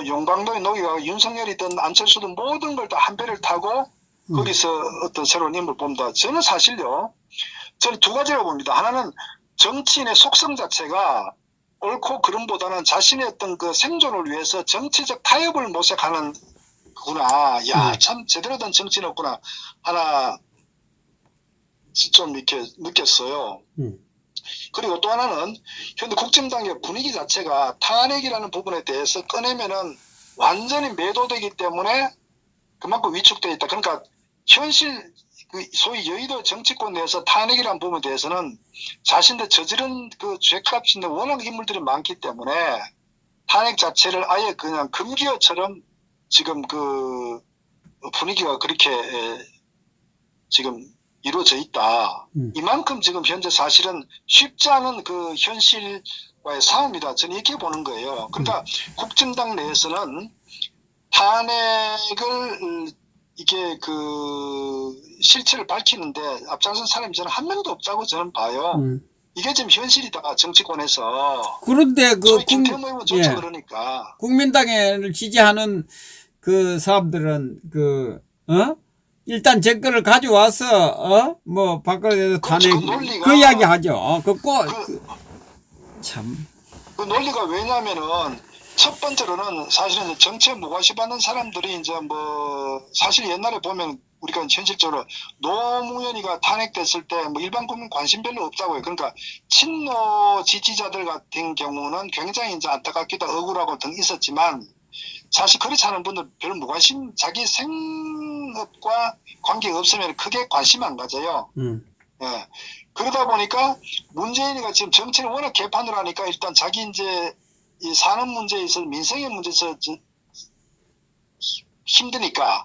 용광로에 녹이가 윤석열이든 안철수든 모든 걸 다 한 배를 타고 거기서 어떤 새로운 인물을 봅니다. 저는 사실요, 저는 두 가지라고 봅니다. 하나는 정치인의 속성 자체가 옳고 그름보다는 자신의 어떤 그 생존을 위해서 정치적 타협을 모색하는 구나. 야, 참 제대로 된 정치는 없구나. 하나 좀 이렇게 느꼈어요. 그리고 또 하나는 현재 국정당의 분위기 자체가 탄핵이라는 부분에 대해서 꺼내면은 완전히 매도되기 때문에 그만큼 위축되어 있다. 그러니까 현실 그 소위 여의도 정치권 내에서 탄핵이라는 부분에 대해서는 자신들 저지른 그 죄값이 있는 워낙 인물들이 많기 때문에 탄핵 자체를 아예 그냥 금기어처럼 지금 그 분위기가 그렇게 지금 이루어져 있다. 이만큼 지금 현재 사실은 쉽지 않은 그 현실과의 싸움이다. 저는 이렇게 보는 거예요. 그러니까 국정당 내에서는 탄핵을 이게 그 실체를 밝히는데 앞장선 사람이 저는 한 명도 없다고 저는 봐요. 이게 지금 현실이다. 정치권에서. 그런데 그 소위 김태모 의원조차 그러니까. 국민당을 지지하는 그 사람들은 일단 정권을 가져와서 뭐 박근혜 탄핵 그 이야기 하죠. 참. 그 논리가 왜냐면은 첫 번째로는 사실은 정치에 무관심하는 사람들이 이제 뭐 사실 옛날에 보면 우리가 현실적으로 노무현이가 탄핵됐을 때 뭐 일반 국민 관심 별로 없다고요. 그러니까 친노 지지자들 같은 경우는 굉장히 이제 안타깝기도 억울하고 등 있었지만 사실 그렇지 않은 분들 별 무관심, 자기 생업과 관계가 없으면 크게 관심 안 가져요. 예. 그러다 보니까 문재인이가 지금 정치를 워낙 개판으로 하니까 일단 자기 이제 이 산업 문제에 있어서 민생의 문제에서 힘드니까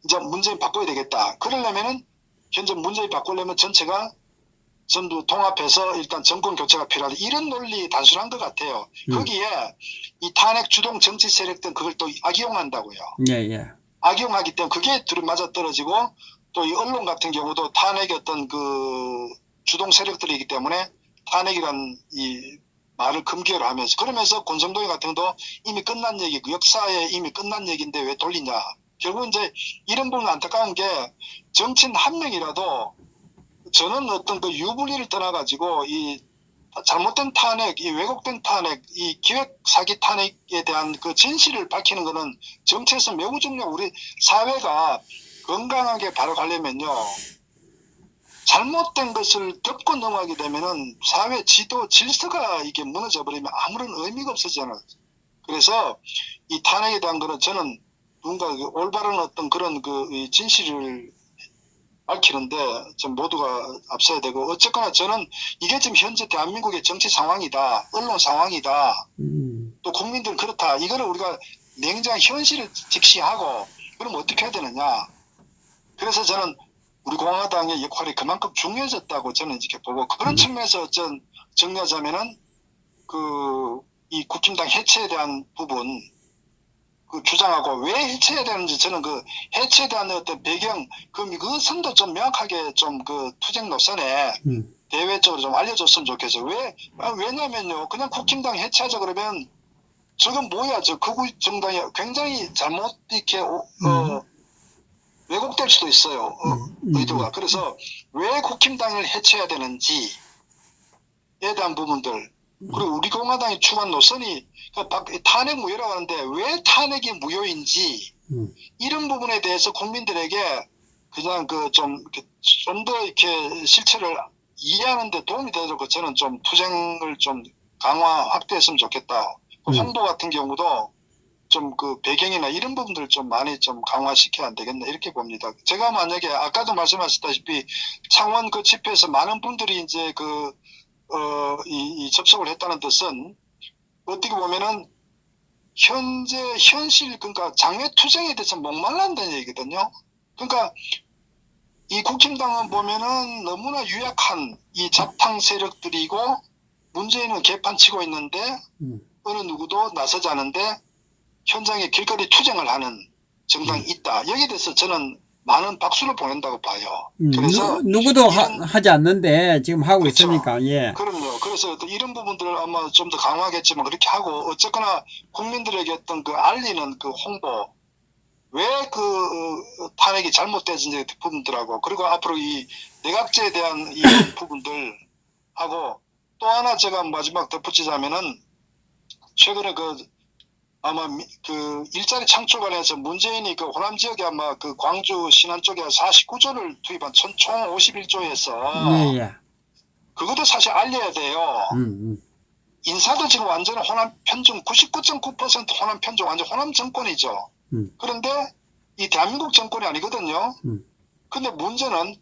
이제 문재인 바꿔야 되겠다. 그러려면은 현재 문재인 바꾸려면 전체가 전부 통합해서 일단 정권 교체가 필요하다. 이런 논리 단순한 것 같아요. 거기에 이 탄핵 주동 정치 세력들은 그걸 또 악용한다고요. 예. 악용하기 때문에 그게 맞아 떨어지고 또 이 언론 같은 경우도 탄핵의 어떤 그 주동 세력들이기 때문에 탄핵이란 이 말을 금기어로 하면서 그러면서 권성동이 같은 것도 이미 끝난 얘기고 역사에 이미 끝난 얘기인데 왜 돌리냐. 결국 이제 이런 부분 안타까운 게 정치인 한 명이라도 저는 어떤 그 유불리를 떠나가지고 이 잘못된 탄핵, 이 왜곡된 탄핵, 이 기획 사기 탄핵에 대한 그 진실을 밝히는 것은 정치에서 매우 중요하고 우리 사회가 건강하게 바라가려면요. 잘못된 것을 덮고 넘어가게 되면은 사회 지도 질서가 이게 무너져 버리면 아무런 의미가 없어지잖아요. 그래서 이 탄핵에 대한 거는 저는 누군가 그 올바른 어떤 그런 그 진실을 밝히는데 좀 모두가 앞서야 되고 어쨌거나 저는 이게 지금 현재 대한민국의 정치 상황이다. 언론 상황이다. 또 국민들은 그렇다. 이거를 우리가 냉정한 현실을 직시하고 그럼 어떻게 해야 되느냐. 그래서 저는 우리 공화당의 역할이 그만큼 중요해졌다고 저는 이렇게 보고 그런 측면에서 전 정리하자면은 이 국힘당 해체에 대한 부분 그 주장하고 왜 해체해야 되는지 저는 그 해체에 대한 어떤 배경 그 선도 좀 명확하게 좀 그 투쟁 노선에 대외적으로 좀 알려줬으면 좋겠어요. 왜냐면요 그냥 국힘당 해체하자 그러면 저건 뭐야 저 극우 정당이 굉장히 잘못 이렇게 왜곡될 수도 있어요. 의도가. 그래서 왜 국힘당을 해체해야 되는지에 대한 부분들 그리고 우리 공화당이 추구한 노선이 탄핵 무효라고 하는데 왜 탄핵이 무효인지 이런 부분에 대해서 국민들에게 그냥 좀 더 이렇게 실체를 이해하는 데 도움이 되도록 저는 좀 투쟁을 좀 강화 확대했으면 좋겠다. 홍보 같은 경우도 좀 그 배경이나 이런 부분들 좀 많이 좀 강화시켜야 안 되겠나 이렇게 봅니다. 제가 만약에 아까도 말씀하셨다시피 창원 그 집회에서 많은 분들이 이제 이 접속을 했다는 뜻은 어떻게 보면은 현실 그러니까 장외 투쟁에 대해서 목말란다는 얘기거든요. 그러니까 이 국힘당은 보면은 너무나 유약한 이 잡탕 세력들이고 문재인은 개판치고 있는데 어느 누구도 나서지 않은데 현장에 길거리 투쟁을 하는 정당이 있다. 여기에 대해서 저는 많은 박수를 보낸다고 봐요. 그래서 누구도 하지 않는데 지금 하고 그렇죠. 있으니까 예. 그럼요. 그래서 이런 부분들을 아마 좀 더 강화하겠지만 그렇게 하고 어쨌거나 국민들에게 어떤 그 알리는 그 홍보 왜 그 탄핵이 잘못됐는지 부분들하고 그리고 앞으로 이 내각제에 대한 이 부분들 하고 또 하나 제가 마지막 덧붙이자면은 최근에 그 아마 그 일자리 창출 관련해서 문재인이 그 호남 지역에 아마 그 광주 신안 쪽에 49조를 투입한 총 51조에서 예. 그것도 사실 알려야 돼요. 음. 인사도 지금 완전히 호남 편중 99.9% 호남 편중 완전 호남 정권이죠. 그런데 이 대한민국 정권이 아니거든요. 근데 문제는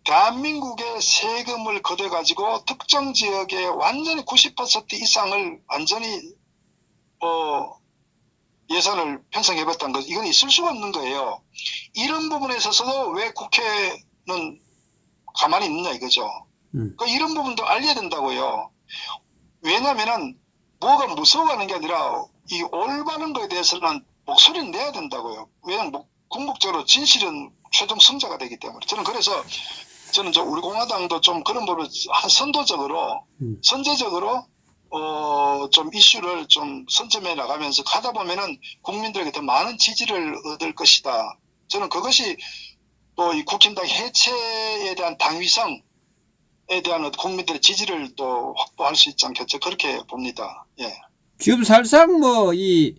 대한민국의 세금을 걷어 가지고 특정 지역에 완전히 90% 이상을 완전히 예산을 편성해봤다는 것, 이건 있을 수가 없는 거예요. 이런 부분에 있어서도 왜 국회는 가만히 있느냐 이거죠. 그러니까 이런 부분도 알려야 된다고요. 왜냐면은 뭐가 무서워하는 게 아니라 이 올바른 거에 대해서는 목소리를 내야 된다고요. 왜냐면 궁극적으로 진실은 최종 승자가 되기 때문에. 저는 그래서 우리 공화당도 좀 그런 부분을 선도적으로, 선제적으로 좀 이슈를 좀 선점해 나가면서 하다 보면은 국민들에게 더 많은 지지를 얻을 것이다. 저는 그것이 또 이 국힘당 해체에 대한 당위성에 대한 국민들의 지지를 또 확보할 수 있지 않겠죠. 그렇게 봅니다. 예. 지금 살상 뭐 이제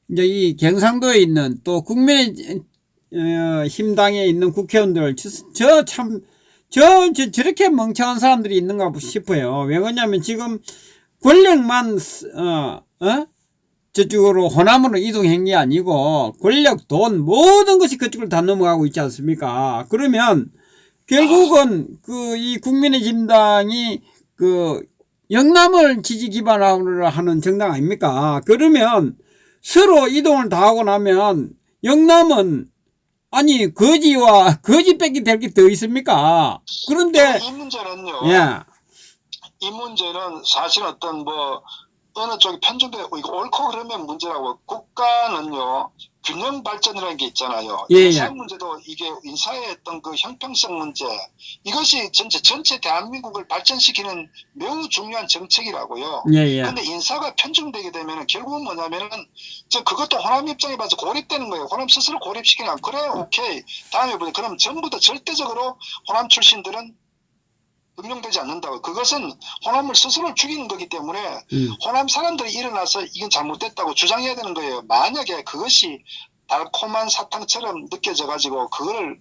이 경상도에 있는 또 국민의힘당에 있는 국회의원들 저렇게 멍청한 사람들이 있는가 싶어요. 왜 그러냐면 지금 권력만 저쪽으로 호남으로 이동한 게 아니고 권력, 돈 모든 것이 그쪽으로 다 넘어가고 있지 않습니까? 그러면 결국은 이 국민의힘당이 그 영남을 지지 기반으로 하는 정당 아닙니까? 그러면 서로 이동을 다 하고 나면 영남은 아니 거지밖에 될 게 더 있습니까? 그런데 이 문제는요. 예. 이 문제는 사실 어떤 어느 쪽이 편중되고 이거 옳고 그러면 문제라고 국가는요 균형 발전이라는 게 있잖아요. 예, 인사 문제도 이게 인사의 어떤 그 형평성 문제 이것이 전체 대한민국을 발전시키는 매우 중요한 정책이라고요. 예. 근데 인사가 편중되게 되면 결국은 뭐냐면은 그것도 호남 입장에 봐서 고립되는 거예요. 호남 스스로 고립시키는 그래 오케이 다음에 보자. 그럼 전부 다 절대적으로 호남 출신들은 등용되지 않는다고. 그것은 호남을 스스로 죽이는 거기 때문에 호남 사람들이 일어나서 이건 잘못됐다고 주장해야 되는 거예요. 만약에 그것이 달콤한 사탕처럼 느껴져 가지고 그걸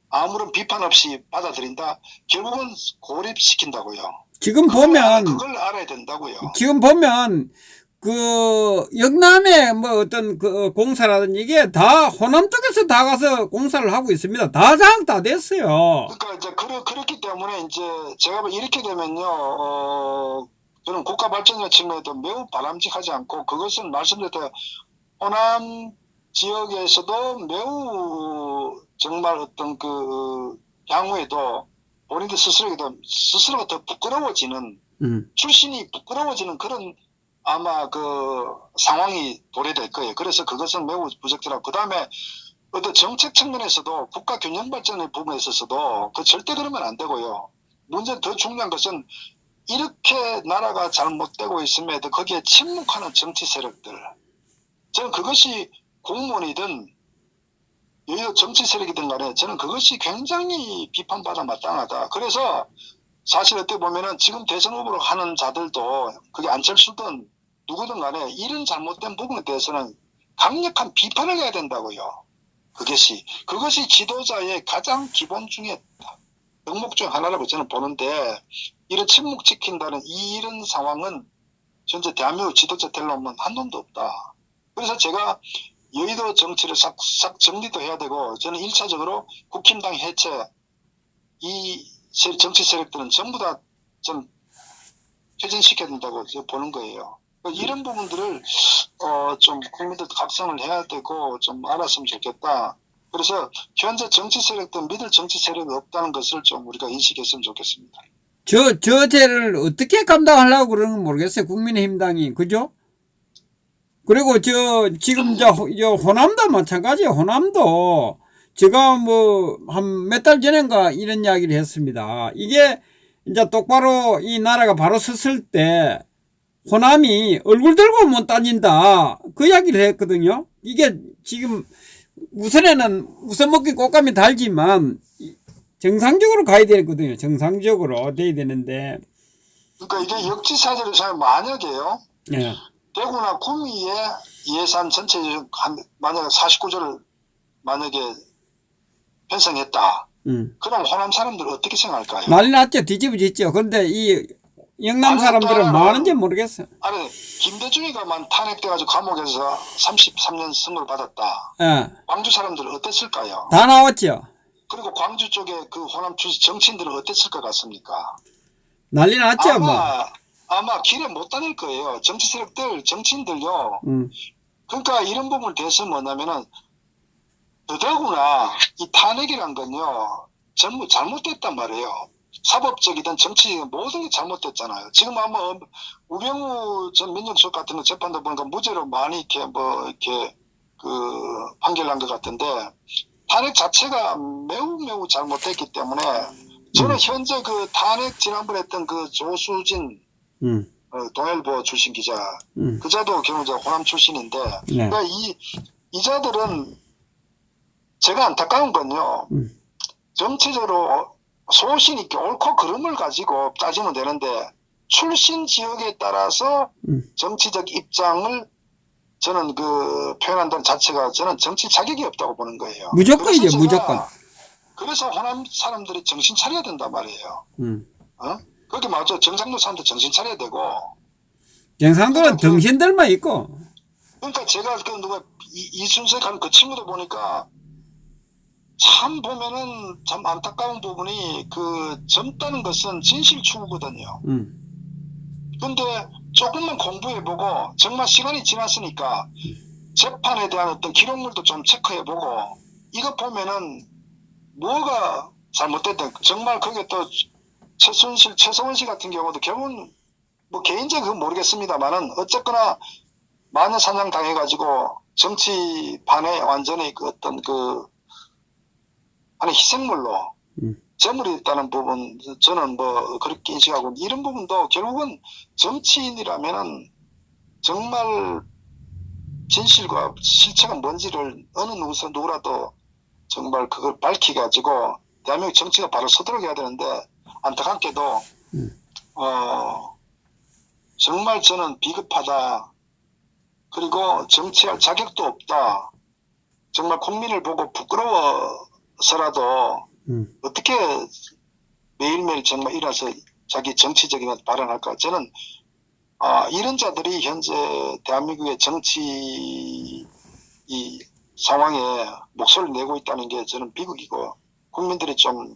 아무런 비판 없이 받아들인다. 결국은 고립시킨다고요. 지금 보면 그걸 알아야 된다고요. 지금 보면 영남의 뭐 어떤 공사라든지 이게 다 호남 쪽에서 다 가서 공사를 하고 있습니다. 다 됐어요. 그러니까 이제 그렇기 때문에 이제 제가 이렇게 되면요, 저는 국가 발전의 측면에도 매우 바람직하지 않고 그것은 말씀드렸던 호남 지역에서도 매우 정말 어떤 향후에도 본인들 스스로가 더 부끄러워지는 출신이 부끄러워지는 그런 아마 상황이 도래될 거예요. 그래서 그것은 매우 부적절하고 그 다음에 어떤 정책 측면에서도 국가 균형 발전의 부분에 있어서도 절대 그러면 안 되고요. 문제는 더 중요한 것은 이렇게 나라가 잘못되고 있음에도 거기에 침묵하는 정치 세력들. 저는 그것이 공무원이든 여의도 정치 세력이든 간에 저는 그것이 굉장히 비판받아 마땅하다. 그래서 사실 어떻게 보면은 지금 대선 후보로 하는 자들도 그게 안철수든 누구든 간에 이런 잘못된 부분에 대해서는 강력한 비판을 해야 된다고요. 그것이 지도자의 가장 기본 중에 덕목 중 하나라고 저는 보는데 이런 침묵 지킨다는 이런 상황은 현재 대한민국 지도자 될 놈은 한 놈도 없다. 그래서 제가 여의도 정치를 싹 정리도 해야 되고 저는 1차적으로 국힘당 해체 이 정치 세력들은 전부 다 좀 퇴진시켜야 된다고 보는 거예요. 이런 부분들을 좀 국민들 각성을 해야 되고 좀 알았으면 좋겠다. 그래서 현재 정치 세력들 믿을 정치 세력이 없다는 것을 좀 우리가 인식했으면 좋겠습니다. 저 죄를 어떻게 감당하려고 그러는 건 모르겠어요. 국민의힘당이 그죠? 그리고 지금 호남도 마찬가지예요. 호남도 제가 뭐 한 몇 달 전인가 이런 이야기를 했습니다. 이게 이제 똑바로 이 나라가 바로 섰을 때 호남이 얼굴 들고 못 다닌다 그 이야기를 했거든요. 이게 지금 우선에는 우선 먹기 꽃감이 달지만 정상적으로 가야 되거든요. 정상적으로 돼야 되는데. 그러니까 이게 역지사지를 잘 만약에요. 예. 대구나 구미의 예산 전체 만약에 49조를 만약에 편성했다. 그럼 호남 사람들 어떻게 생각할까요? 난리 났죠. 뒤집어졌죠. 그런데 이 영남 사람들은 뭐 하는지 모르겠어요. 아니, 김대중이가만 탄핵돼가지고 감옥에서 33년 선고를 받았다. 예. 광주 사람들은 어땠을까요? 다 나왔죠. 그리고 광주 쪽에 그 호남 출신 정치인들은 어땠을 것 같습니까? 난리 났죠, 뭐. 아마 길에 못 다닐 거예요. 정치 세력들, 정치인들요. 그러니까 이런 부분을 대해서 뭐냐면은, 더더구나 이 탄핵이란 건요, 전부 잘못됐단 말이에요. 사법적이든 정치적이든 모든 게 잘못됐잖아요. 지금 아마 우병우 전 민정수석 같은 거 재판도 보니까 무죄로 많이 이렇게 판결 난 것 같은데, 탄핵 자체가 매우 잘못됐기 때문에, 저는 현재 그 탄핵 지난번에 했던 그 조수진, 동아일보 출신 기자, 그자도 결국 이제 호남 출신인데, 그러니까 이자들은 제가 안타까운 건요, 정치적으로 소신 있게 옳고 그름을 가지고 따지면 되는데, 출신 지역에 따라서 정치적 입장을 저는 표현한다는 자체가 저는 정치 자격이 없다고 보는 거예요. 무조건이죠, 무조건. 그래서 호남 사람들이 정신 차려야 된단 말이에요. 그게 맞죠. 정상도 사람들 정신 차려야 되고. 정상도는 정신들만 있고. 그러니까 제가 이순석 하는 그 친구도 보니까 참 보면은 참 안타까운 부분이 젊다는 것은 진실 추구거든요. 근데 조금만 공부해보고 정말 시간이 지났으니까 재판에 대한 어떤 기록물도 좀 체크해보고 이거 보면은 뭐가 잘못됐다. 정말 그게 또 최성원 씨 같은 경우도 결국은 뭐 개인적인 그건 모르겠습니다만은 어쨌거나 마녀사냥 당해가지고 정치판에 완전히 아니 희생물로 재물이 있다는 부분 저는 뭐 그렇게 인식하고 이런 부분도 결국은 정치인이라면은 정말 진실과 실체가 뭔지를 어느 누구라도 정말 그걸 밝혀가지고 대한민국 정치가 바로 서도록 해야 되는데 안타깝게도 정말 저는 비겁하다. 그리고 정치할 자격도 없다. 정말 국민을 보고 부끄러워서라도 어떻게 매일매일 정말 일어나서 자기 정치적인 발언할까. 저는 이런 자들이 현재 대한민국의 정치 이 상황에 목소리를 내고 있다는 게 저는 비극이고 국민들이 좀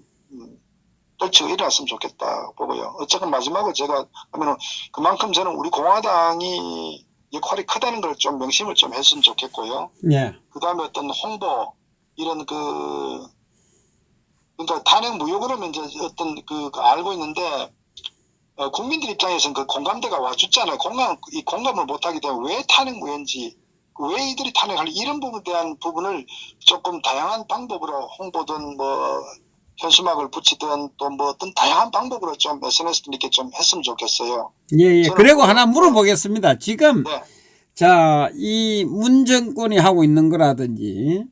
떨치고 일어났으면 좋겠다 보고요. 어쨌든 마지막으로 제가 하면은 그만큼 저는 우리 공화당이 역할이 크다는 걸 좀 명심을 좀 했으면 좋겠고요. 예. 그 다음에 어떤 홍보 이런 그러니까 탄핵 무효그러면 이제 어떤 알고 있는데 국민들 입장에서는 그 공감대가 와줬잖아요. 공감을 못하기 때문에 왜 탄핵 무효인지 왜 이들이 탄핵할 이런 부분에 대한 부분을 조금 다양한 방법으로 홍보든 뭐 현수막을 붙이든 또 뭐 어떤 다양한 방법으로 좀 SNS 이렇게 좀 했으면 좋겠어요. 예. 그리고 하나 물어보겠습니다. 지금 네. 자, 이 문정권이 하고 있는 거라든지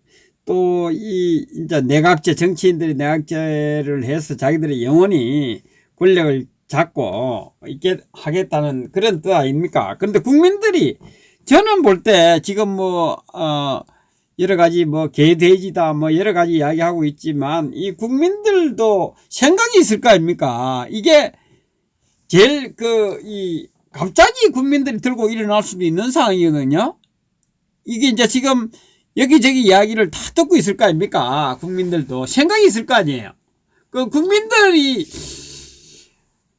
또 이제 내각제 정치인들이 내각제를 해서 자기들이 영원히 권력을 잡고 있게 하겠다는 그런 뜻 아닙니까? 그런데 국민들이 저는 볼 때 지금 여러 가지 개돼지다 여러 가지 이야기하고 있지만 이 국민들도 생각이 있을 거 아닙니까? 이게 제일 갑자기 국민들이 들고 일어날 수도 있는 상황이거든요. 이게 이제 지금 여기저기 이야기를 다 듣고 있을 거 아닙니까? 국민들도 생각이 있을 거 아니에요. 국민들이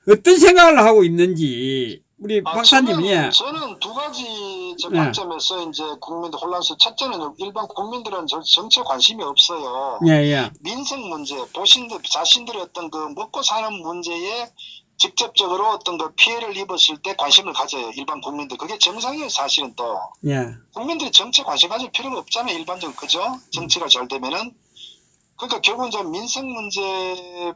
어떤 생각을 하고 있는지 우리 박사님, 예. 저는 두 가지 관점에서 이제 국민들 혼란스. 첫째는 일반 국민들은 정치에 관심이 없어요. 예. 민생 문제, 자신들의 어떤 먹고 사는 문제에 직접적으로 어떤 피해를 입었을 때 관심을 가져요. 일반 국민들. 그게 정상이에요, 사실은 또. 예. 국민들이 정치에 관심 가질 필요가 없잖아요, 일반적으로. 그죠? 정치가 잘 되면은. 그러니까 결국 이제 민생 문제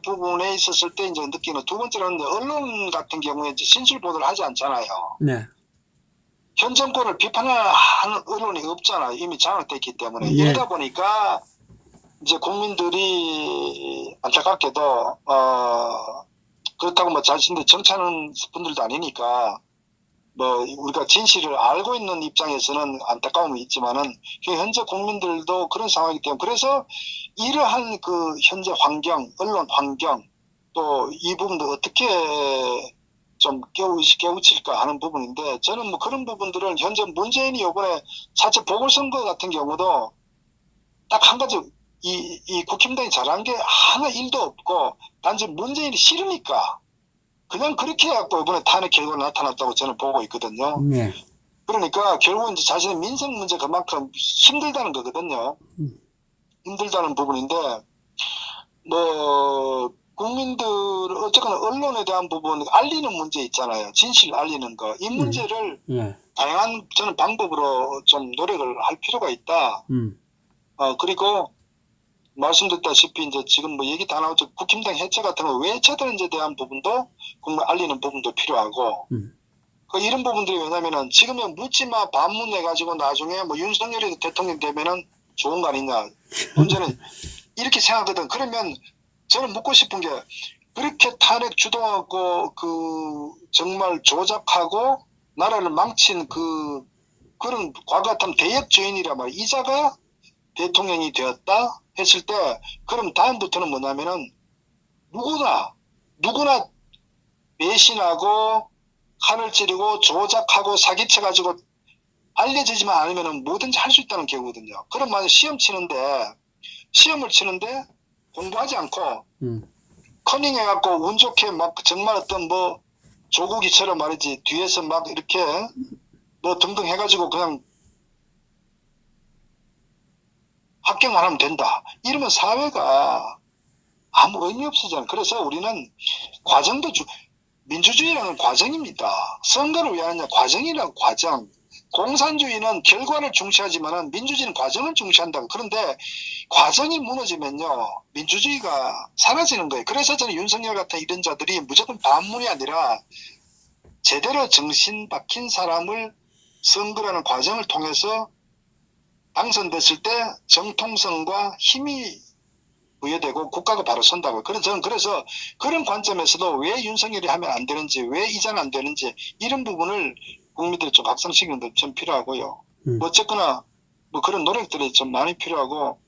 부분에 있었을 때 이제 느끼는 두 번째로는 언론 같은 경우에 이제 진실 보도를 하지 않잖아요. 네. 현 정권을 비판하는 언론이 없잖아요. 이미 장악됐기 때문에. 예. 이러다 보니까 이제 국민들이 안타깝게도 그렇다고 뭐 자신들 정치하는 분들도 아니니까 뭐 우리가 진실을 알고 있는 입장에서는 안타까움이 있지만은 현재 국민들도 그런 상황이기 때문에 그래서 이러한 그 현재 환경, 언론 환경 또 이 부분도 어떻게 좀 깨우칠까 하는 부분인데 저는 뭐 그런 부분들을 현재 문재인이 이번에 사실 보궐선거 같은 경우도 딱 한 가지 이 국힘당이 잘한 게 하나 일도 없고 단지 문재인이 싫으니까 그냥 그렇게 해갖고 이번에 탄핵 결과가 나타났다고 저는 보고 있거든요. 네. 그러니까 결국은 이제 자신의 민생 문제 그만큼 힘들다는 거거든요. 힘들다는 부분인데 뭐 국민들 어쨌거나 언론에 대한 부분 알리는 문제 있잖아요. 진실 알리는 거. 이 문제를 예. 다양한 저는 방법으로 좀 노력을 할 필요가 있다. 그리고 말씀드렸다시피 이제 지금 뭐 얘기 다 나오죠. 국힘당 해체 같은 거 왜 해체되는지에 대한 부분도 국민 알리는 부분도 필요하고 그 이런 부분들이 왜냐면은 지금은 묻지마 반문해 가지고 나중에 뭐 윤석열이 대통령 되면은 좋은 거 아니냐. 문제는 이렇게 생각하거든. 그러면 저는 묻고 싶은 게 그렇게 탄핵 주도하고 그 정말 조작하고 나라를 망친 그런 과거 같은 대역죄인이란 말이야. 이자가 대통령이 되었다 했을 때 그럼 다음부터는 뭐냐면은 누구나 배신하고 칼을 찌르고 조작하고 사기쳐가지고 알려지지만 않으면은 뭐든지 할 수 있다는 경우거든요. 그럼 만약 시험을 치는데 공부하지 않고 커닝해갖고 운 좋게 막 정말 어떤 뭐 조국이처럼 말이지 뒤에서 막 이렇게 뭐 등등 해가지고 그냥 합격만 하면 된다. 이러면 사회가 아무 의미 없어잖아요. 그래서 우리는 과정도 민주주의라는 과정입니다. 선거를 왜 하느냐? 과정이라는 과정. 공산주의는 결과를 중시하지만은 민주주의는 과정을 중시한다고. 그런데 과정이 무너지면요, 민주주의가 사라지는 거예요. 그래서 저는 윤석열 같은 이런 자들이 무조건 반문이 아니라 제대로 정신 박힌 사람을 선거라는 과정을 통해서 당선됐을 때 정통성과 힘이 부여되고 국가가 바로 선다고. 저는 그래서 그런 관점에서도 왜 윤석열이 하면 안 되는지, 왜 이자는 안 되는지 이런 부분을 국민들이 좀 각성시키는 데 좀 필요하고요. 뭐 어쨌거나 뭐 그런 노력들이 좀 많이 필요하고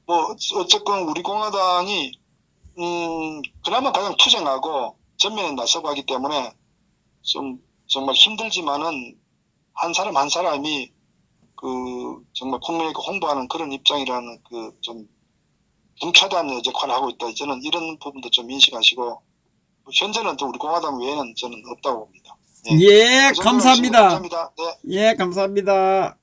뭐 어쨌건 우리 공화당이 그나마 가장 투쟁하고 전면에 나서고 하기 때문에 좀 정말 힘들지만은 한 사람 한 사람이 정말 국민에게 홍보하는 그런 입장이라는 좀 중차대한 역할을 하고 있다. 저는 이런 부분도 좀 인식하시고 현재는 또 우리 공화당 외에는 저는 없다고 봅니다. 예, 그 정도로 감사합니다. 감사합니다. 네. 예, 감사합니다.